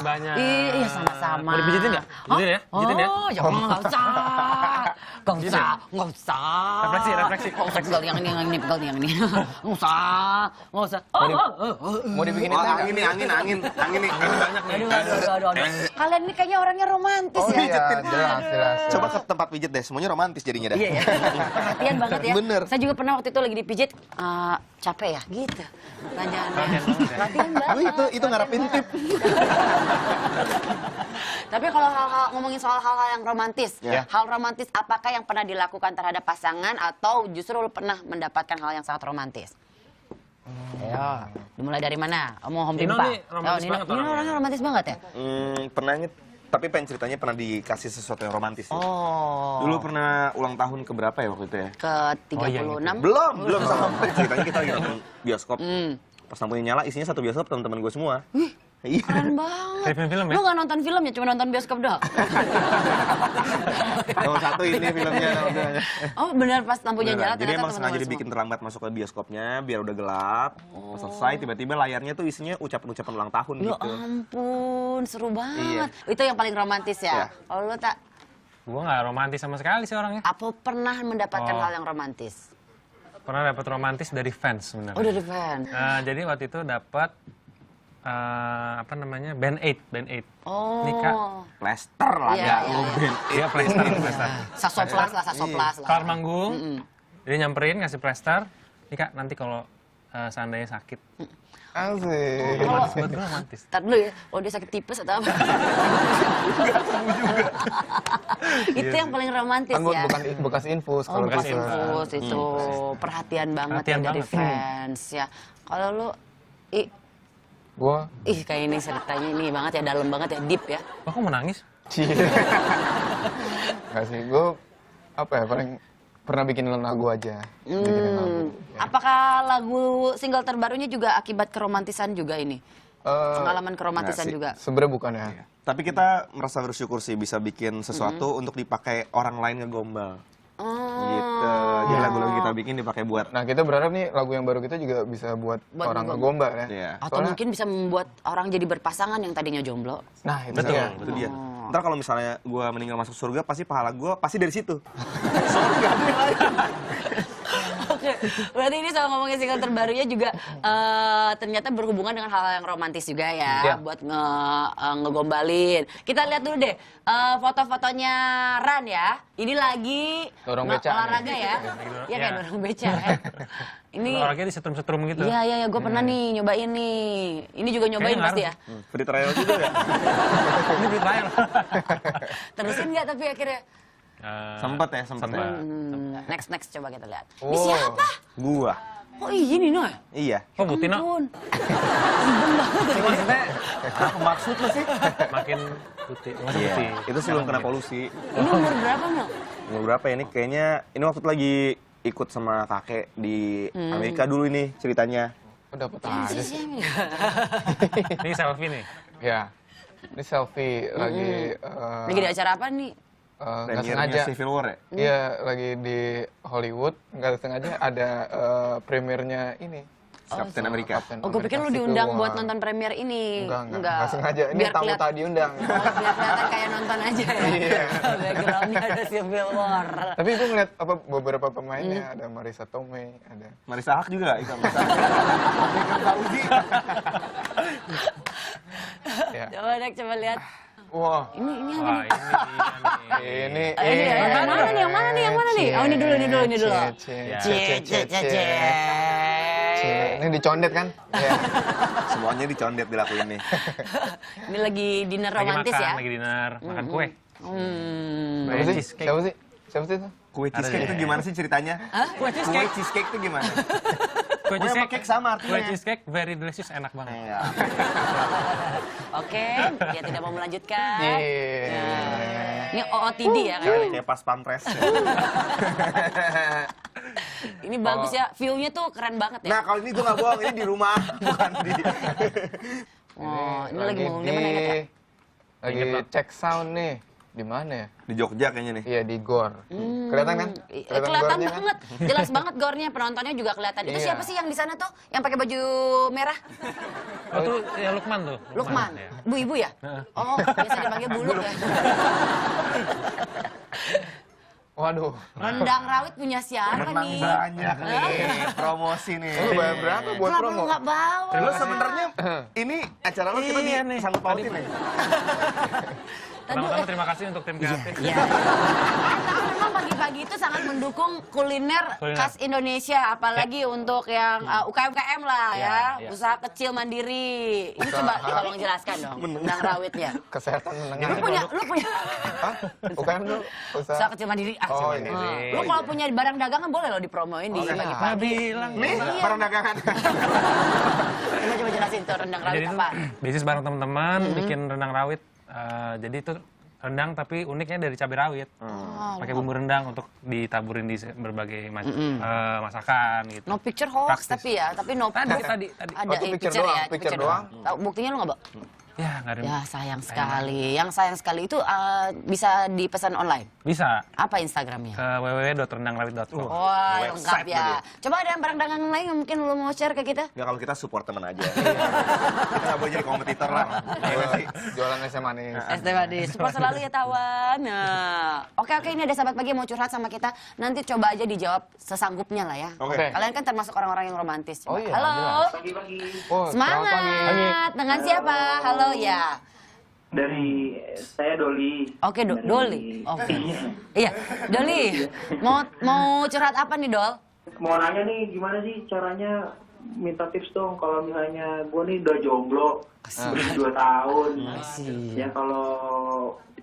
banyak. Iya, sama-sama. Mau dipijitin nggak? Pijitin ya? Pijitin ya? Oh, ya nggak usah. Nggak usah. Refleksi. Pegal yang ini, pegal yang ini. Nggak usah. Mau dibikinin tangga? Angin nih. Banyak nih. Aduh. Kalian ini kayaknya orangnya romantis Oh ya. iya, jelas. Coba ke tempat pijet deh, semuanya romantis jadinya dah. Iya ya. Perhatian banget ya. Bener. Saya juga pernah waktu itu lagi dipijit, capek ya, gitu. Pertanyaannya. Perhatian banget. Itu ngarepin tip. Tapi kalau ngomongin soal hal-hal yang romantis, Ya. hal romantis apakah yang pernah dilakukan terhadap pasangan atau justru lu pernah mendapatkan hal yang sangat romantis? Ayo, dimulai dari mana? Mau Om Nino Dimpa. nih romantis banget Nino orangnya romantis banget ya? Pernah tapi pengen ceritanya pernah dikasih sesuatu yang romantis sih. Oh. Dulu pernah ulang tahun ke berapa ya waktu itu ya? Ke 36? Belum sampai. Ceritanya kita lagi nonton bioskop. Hmm. Pas lampunya nyala, isinya satu bioskop teman-teman gue semua. Iya. Keren banget. Kayak film ya? Lu gak nonton filmnya, cuma nonton bioskop doang? Nomor satu ini filmnya. Oh benar, pas lampunya nyala Jadi ternyata emang sengaja teman-teman dibikin semua. terlambat masuk ke bioskopnya biar udah gelap. Pas selesai tiba-tiba layarnya tuh isinya ucapan-ucapan ulang tahun Ya gitu. ampun, seru banget. Itu yang paling romantis ya? Iya. Kalau lu tak, Gue nggak romantis sama sekali sih orangnya. apa pernah mendapatkan Oh. hal yang romantis? Pernah dapat romantis dari fans sebenarnya. Oh dari fan. Jadi waktu itu dapat apa namanya Band 8. Oh. Nikah. Plaster lah Iya, ya. iya. Iya plaster. Sasoplas lah. Kelar manggung, jadi nyamperin ngasih plaster. Nih Kak, nanti kalau seandainya sakit. Asik. Romantis buat gue romantis. Ntar dulu ya, oh dia sakit tipes atau apa? Itu yang paling romantis Kan buat ya. bekas infus. Oh, kalau bekas bisa. infus itu perhatian banget Perhatian ya dari banget. fans ya. Kalau lu, Gua kayak ini ceritanya ini banget ya, dalam banget ya, deep ya. Oh, kok mau nangis? nggak sih, gue apa ya paling pernah bikin lagu aja. Bikinin lagu. Ya. Apakah lagu single terbarunya juga akibat keromantisan juga ini? Pengalaman keromantisan nggak sih. juga? Sebenarnya bukan ya. Tapi kita merasa bersyukur sih bisa bikin sesuatu untuk dipakai orang lain ngegombal. Gitu. Jadi lagu-lagu kita bikin dipakai buat. Nah kita berharap nih lagu yang baru kita juga bisa buat orang ngegombal ya. Iya. Atau Soalnya- mungkin bisa membuat orang jadi berpasangan yang tadinya jomblo? Nah itu Betul. dia. Itu dia. Ntar kalau misalnya gue meninggal masuk surga, pasti pahala gue pasti dari situ. Oke, berarti ini soal ngomongin single terbarunya juga ternyata berhubungan dengan hal-hal yang romantis juga ya, Iya. buat ngegombalin. Kita lihat dulu deh foto-fotonya Ran ya. Ini lagi Dorong beca olahraga nih. ya. Iya kayak Iya. dorong beca ya. Ini Orangnya disetrum-setrum gitu. iya, gue pernah nih nyobain nih. Ini juga nyobain Kayaknya pasti ya. Free trial juga ya? Ini di trial. Terusin nggak tapi akhirnya? Sempet ya, sempet. Next coba kita lihat. Oh. Ini siapa? Gua. Oh ini Noy. Iya. Kok putih, no? Ampun. Maksudnya, apa maksud lo sih? Makin putih. Masih Iya. putih. Itu sebelum kena polusi. Ini umur berapa No? Umur berapa ya? Ini kayaknya, ini waktu itu lagi ikut sama kakek di Amerika dulu ini ceritanya. Oh, dapet aja sih. Ini selfie nih. Ya. Ini selfie lagi Lagi di acara apa nih? nggak sengaja. Premiernya Civil War ya? Iya, lagi di Hollywood, nggak sengaja ada premiernya ini. Captain America. Captain Oh, gue pikir lu America diundang Civil buat War. nonton premier ini. Nggak sengaja. Ini Biar tamu keliat- tadi undang. Oh, biar kelihatan kayak nonton aja ya. Iya. Backgroundnya ada Civil War. Tapi gue ngeliat apa beberapa pemainnya, ada Marisa Tomei, ada. Marisa Haque juga itu. Marisa Haque. Ya. Coba lihat. Wah, Ini apa Wah, nih? ini. Ini ya, yang mana nih? Oh, ini dulu. Ini dicondet kan? Iya. Semuanya dicondet dilakuin nih. Ini lagi dinner Lagi romantis makan, ya. lagi dinner, makan kue. Siapa sih? cheesecake. Siapa sih? Siapa sih itu? Kue cheesecake itu gimana sih ceritanya? Kue Kue cheesecake. cheesecake itu gimana? Kue Kue sama cake sama artinya. Kue cheesecake very delicious, enak banget. Iya. Oke, dia tidak mau melanjutkan. Iya. Ini OOTD ya kan? Kayak pas pampres. Ini bagus ya, view-nya tuh keren banget ya. Nah kalau ini gue nggak bohong, ini di rumah bukan di. Oh, ini lagi mau di mana ingat ya? Lagi cek sound nih Di mana ya? Di Jogja kayaknya nih. Iya, di Gor. Kelihatan kan? Kelihatan gornya kan? banget, jelas banget gornya, penontonnya juga kelihatan. Itu Iya. siapa sih yang di sana tuh, yang pakai baju merah? Oh, itu ya Lukman tuh. Lukman, ya. bu-ibu ya? Oh, biasa dipanggil buluk ya. Waduh. Rendang rawit punya siapa Menang nih? banyak nih, promosi nih. Lu bayar berapa buat Kenapa lu promo? nggak bawa? Lu sebenarnya ini acara lu kita Iya nih. disangkut pautin nih. Pertama-tama terima kasih untuk tim kreatif. Iya. Karena memang pagi-pagi itu sangat mendukung kuliner khas Indonesia, apalagi untuk yang UKM-UKM lah ya, Ya. usaha kecil mandiri. Ini coba tolong jelaskan dong, rendang rawitnya. Kesehatan Lu menengah. punya Hah? UKM tuh usaha usaha. kecil mandiri. Oh, Coba. iya. Lu kalau punya barang dagangan boleh loh dipromoin di Nah, pagi-pagi. bilang. Nih, barang dagangan. Coba jelasin tuh rendang Jadi rawit itu apa? bisnis bareng teman-teman, bikin rendang rawit. Jadi itu rendang tapi uniknya dari cabai rawit. Pakai bumbu rendang untuk ditaburin di berbagai macam masakan gitu. No picture hoax Praktis. tapi ya, tapi no Tadi. ada Oh, itu picture doang, ya, picture doang. Tahu buktinya lu nggak, Mbak? Ya, nggak ada. Ya sayang sekali. Yang sayang sekali itu bisa dipesan online. Bisa Apa Instagramnya? ke www.rendangrawit.com. Wah, lengkap website ya. Coba ada yang barang dagangan lain yang mungkin lu mau share ke kita? Ya kalau kita support teman aja. Kita nggak boleh jadi kompetitor lah. Iya nggak sih? Jualan es manis. ST Manis, support selalu ya tawan. Nah, oke ini ada sahabat pagi yang mau curhat sama kita. Nanti coba aja dijawab sesanggupnya lah ya. Oke. Kalian kan termasuk orang-orang yang romantis. Coba. Oh iya, Halo. Oh, selamat pagi. Semangat. Dengan siapa? Halo ya. Dari saya Doli. Oke, Doli. Oke. Iya, Doli. Mau curhat apa nih, Dol? Mau nanya nih gimana sih caranya minta tips dong kalau misalnya gue nih udah jomblo udah 2 tahun. Ya kalau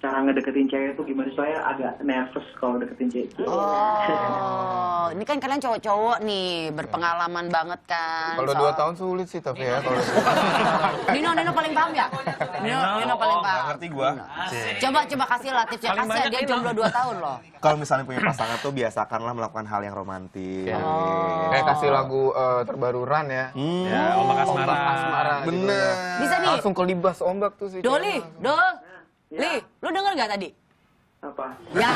cara ngedeketin cewek tuh gimana? Soalnya agak nervous kalau deketin cewek. Oh, ini kan kalian cowok-cowok nih, berpengalaman banget kan. Kalau 2 tahun sulit sih tapi ya kalau Nino paling paham ya? Nino paling paham. Nggak ngerti gua. Coba kasih lah tipsnya. Paling Kasihan banyak dia Nino. jomblo 2 tahun loh. Kalau misalnya punya pasangan tuh biasakanlah melakukan hal yang romantis. kayak kasih lagu terbaru Ran ya. Ya, Ombak Asmara. Ombak Asmara gitu Bener. ya. Bisa nih. Langsung kelibas ombak tuh sih. Doli, Li, lu denger gak tadi? Apa? Ya,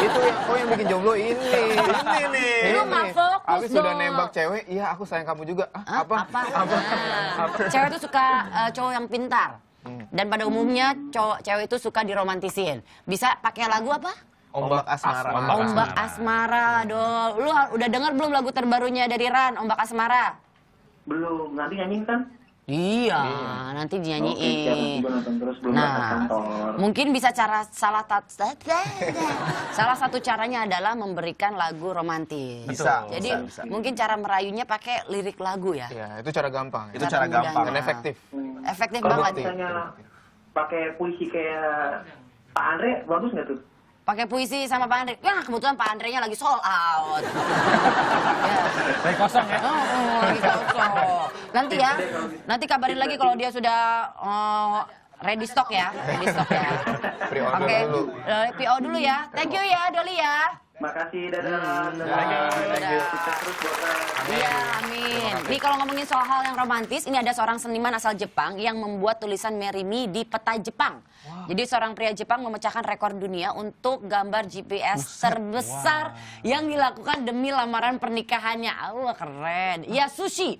Itu yang bikin jomblo ini. Ini nih. lu nggak fokus Aku sudah dong. nembak cewek, iya aku sayang kamu juga. Ah, apa? Nah, cewek itu suka cowok yang pintar. Dan pada umumnya cewek itu suka diromantisin. Bisa pakai lagu apa? Ombak Asmara. Ombak Asmara, Dol. Lu udah denger belum lagu terbarunya dari Ran, Ombak Asmara? Belum. Nanti nyanyiin kan? Iya, nanti Oke, siap. dinyanyiin. Gue nonton terus belum berangkat Nah, kantor. mungkin bisa salah satu caranya adalah memberikan lagu romantis. Bisa, Jadi bisa. mungkin cara merayunya pakai lirik lagu ya. Iya, itu cara gampang. Itu Ya. cara Cara gampang. Dan efektif. Efektif Kalau banget. misalnya pakai puisi kayak Pak Andre, bagus nggak tuh? Pakai puisi sama Pak Andre. Ya kebetulan Pak Andre-nya lagi sold out. Ya. Lagi kosong ya. Lagi kosong. Nanti ya, nanti kabarin lagi kalau dia sudah ready stock ya. Ready stock ya. Pre-order Oke, dulu. PO dulu ya. Thank you ya, Doli ya. Makasih, dadah. Dadah. Sukses terus buat Iya, amin. Nih kalau ngomongin soal hal yang romantis, ini ada seorang seniman asal Jepang yang membuat tulisan Marry Me di peta Jepang. Jadi seorang pria Jepang memecahkan rekor dunia untuk gambar GPS terbesar yang dilakukan demi lamaran pernikahannya. Wah, keren. Yasushi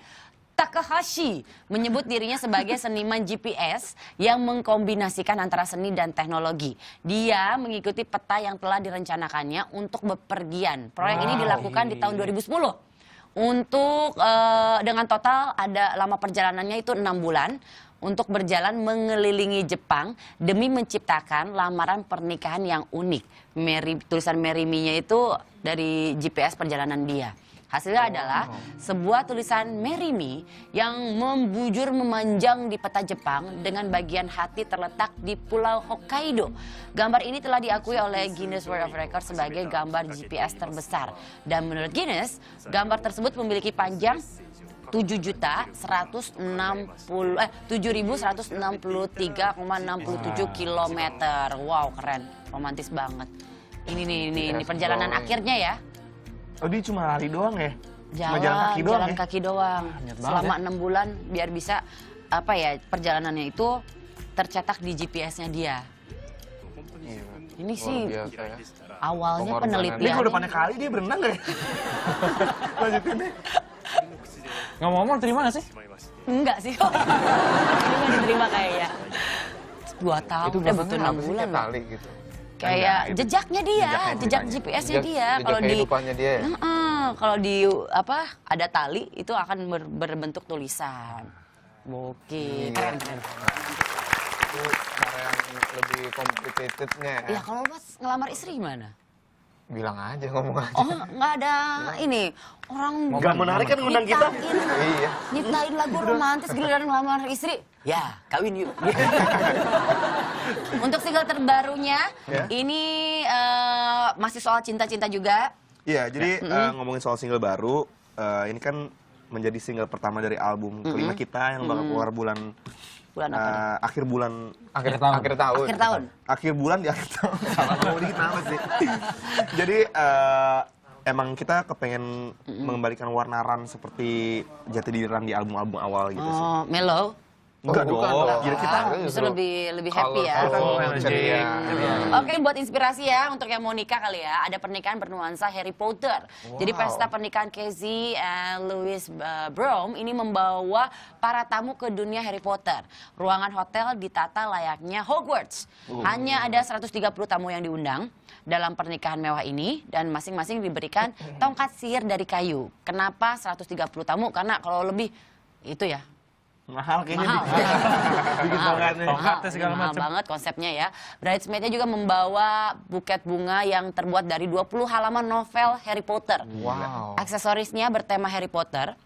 Takahashi menyebut dirinya sebagai seniman GPS yang mengkombinasikan antara seni dan teknologi. Dia mengikuti peta yang telah direncanakannya untuk bepergian. Proyek ini dilakukan di tahun 2010. Untuk dengan total ada lama perjalanannya itu 6 bulan untuk berjalan mengelilingi Jepang demi menciptakan lamaran pernikahan yang unik. Tulisan Marry Me-nya itu dari GPS perjalanan dia. Hasilnya adalah sebuah tulisan Marry Me yang membujur memanjang di peta Jepang dengan bagian hati terletak di Pulau Hokkaido. Gambar ini telah diakui oleh Guinness World of Records sebagai gambar GPS terbesar. Dan menurut Guinness, gambar tersebut memiliki panjang 7.163,67 km. Wow, keren. Romantis banget. Ini perjalanan akhirnya ya. Oh, dia cuma lari doang ya? Cuma Jalan kaki doang. Selama 6 bulan biar bisa perjalanannya itu tercetak di GPS-nya dia. Ini sih Luar biasa ya. awalnya Pengorbanan. Ini penelitian. kalau depannya kali dia berenang nggak ya? Lanjutin deh. Ngomong-ngomong terima gak sih? Enggak sih. Ini nggak diterima kayaknya. 2 tahun Itu udah gambarnya butuh 6 apa sih, bulan kayak loh. tali gitu. Kayak itu jejaknya dia, jejak ceritanya. GPS-nya dia. Jejak Kalau di kehidupannya dia ya? Kalau di apa ada tali itu akan berbentuk tulisan. Oke, keren. Itu cara yang lebih complicated-nya ya. Ya kalau pas ngelamar istri gimana? Bilang aja, ngomong aja. Oh, nggak ada ini. Orang Nggak menarik kan ngundang kita? Iya. nyiptain lagu romantis giliran ngelamar istri. Ya, kawin yuk. Untuk single terbarunya, Ya. ini masih soal cinta-cinta juga. Iya, jadi ngomongin soal single baru, ini kan menjadi single pertama dari album kelima kita yang bakal keluar bulan Bulan apa nih? akhir bulan Akhir tahun. Akhir tahun. Akhir tahun. akhir bulan di akhir tahun. Salah ngomong dikit apa sih? Jadi emang kita kepengen mengembalikan warna Ran seperti jati diri Ran di album-album awal gitu sih. Oh, mellow. Enggak bukan dong. dong. Jadi kita Justru lebih happy ya. Colorful, energy. ceria. Oke, buat inspirasi ya untuk yang mau nikah kali ya. Ada pernikahan bernuansa Harry Potter. Jadi pesta pernikahan Casey and Louis Brown ini membawa para tamu ke dunia Harry Potter. Ruangan hotel ditata layaknya Hogwarts. Hanya ada 130 tamu yang diundang dalam pernikahan mewah ini dan masing-masing diberikan tongkat sihir dari kayu. Kenapa 130 tamu? Karena kalau lebih itu ya mahal kayaknya. mahal. Bikin tongkatnya. Tongkatnya segala Mahal macam. banget konsepnya ya. Bridesmaid-nya juga membawa buket bunga yang terbuat dari 20 halaman novel Harry Potter. Wow. Aksesorisnya bertema Harry Potter.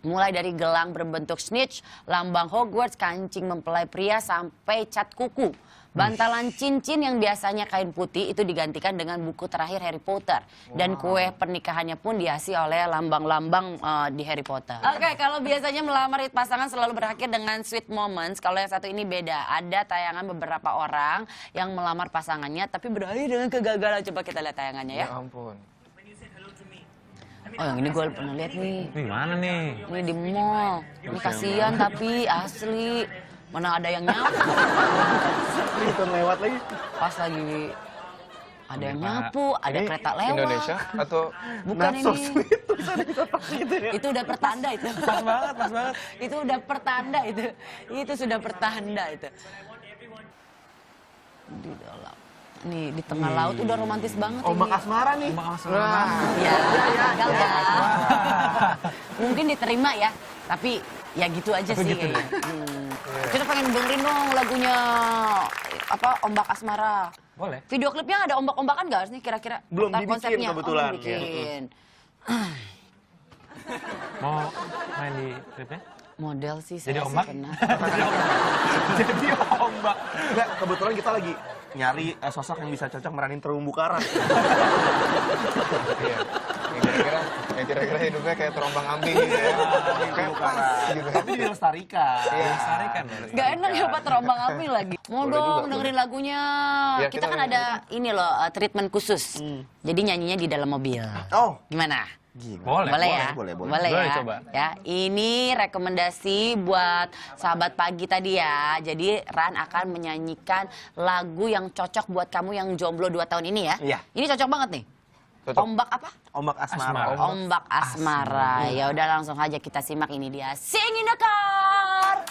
Mulai dari gelang berbentuk snitch, lambang Hogwarts, kancing mempelai pria, sampai cat kuku. Bantalan cincin yang biasanya kain putih itu digantikan dengan buku terakhir Harry Potter. Dan kue pernikahannya pun dihiasi oleh lambang-lambang di Harry Potter. Oke, kalau biasanya melamar pasangan selalu berakhir dengan sweet moments. Kalau yang satu ini beda. Ada tayangan beberapa orang yang melamar pasangannya tapi berakhir dengan kegagalan. Coba kita lihat tayangannya ya. Ya ampun. Oh, yang ini gue pernah lihat nih. Wih, mana nih? Ini di mall. Ini kasihan tapi asli. Mana ada yang nyapu. Itu lewat lagi. Pas lagi ada yang nyapu, ada Ini kereta lewat. Indonesia atau Bukan Not so ini. sweet. Gitu ya. Itu udah pertanda itu. Pas banget, pas banget. Itu udah pertanda itu. Itu sudah pertanda itu. Di dalam. Nih di tengah laut udah romantis banget Ombak ini. asmara nih. Ya, gagal ya. Mungkin diterima ya, tapi ya gitu aja sih kayaknya. Kita pengen dengerin dong lagunya apa Ombak Asmara. Boleh. Video klipnya ada ombak-ombakan nggak nih kira-kira? Belum Ntar dibikin konsepnya. kebetulan. Oh, belum dibikin. Mau main di klipnya? Model sih Jadi saya ombak? sih pernah. Jadi ombak. Enggak, kebetulan kita lagi nyari sosok yang bisa cocok meranin terumbu karang. iya. Yang kira-kira hidupnya kayak terombang ambing gitu ya. Terumbu karang. Gitu. Tapi dilestarikan. Lestarikan. Gak enak ya Pak terombang ambing lagi. Mau Boleh dong juga, dengerin lagunya. Ya, kita kita kan dengerin. ada ini loh treatment khusus. Jadi nyanyinya di dalam mobil. Oh, Gimana? Boleh. Boleh ya? boleh. Boleh Boleh ya? coba. Ya, ini rekomendasi buat sahabat pagi tadi ya. Jadi Ran akan menyanyikan lagu yang cocok buat kamu yang jomblo 2 tahun ini ya. Iya. Ini cocok banget nih. Cocok. Ombak apa? ombak asmara. Asmara. Ombak asmara. Ya udah langsung aja kita simak ini dia Sing in the Car.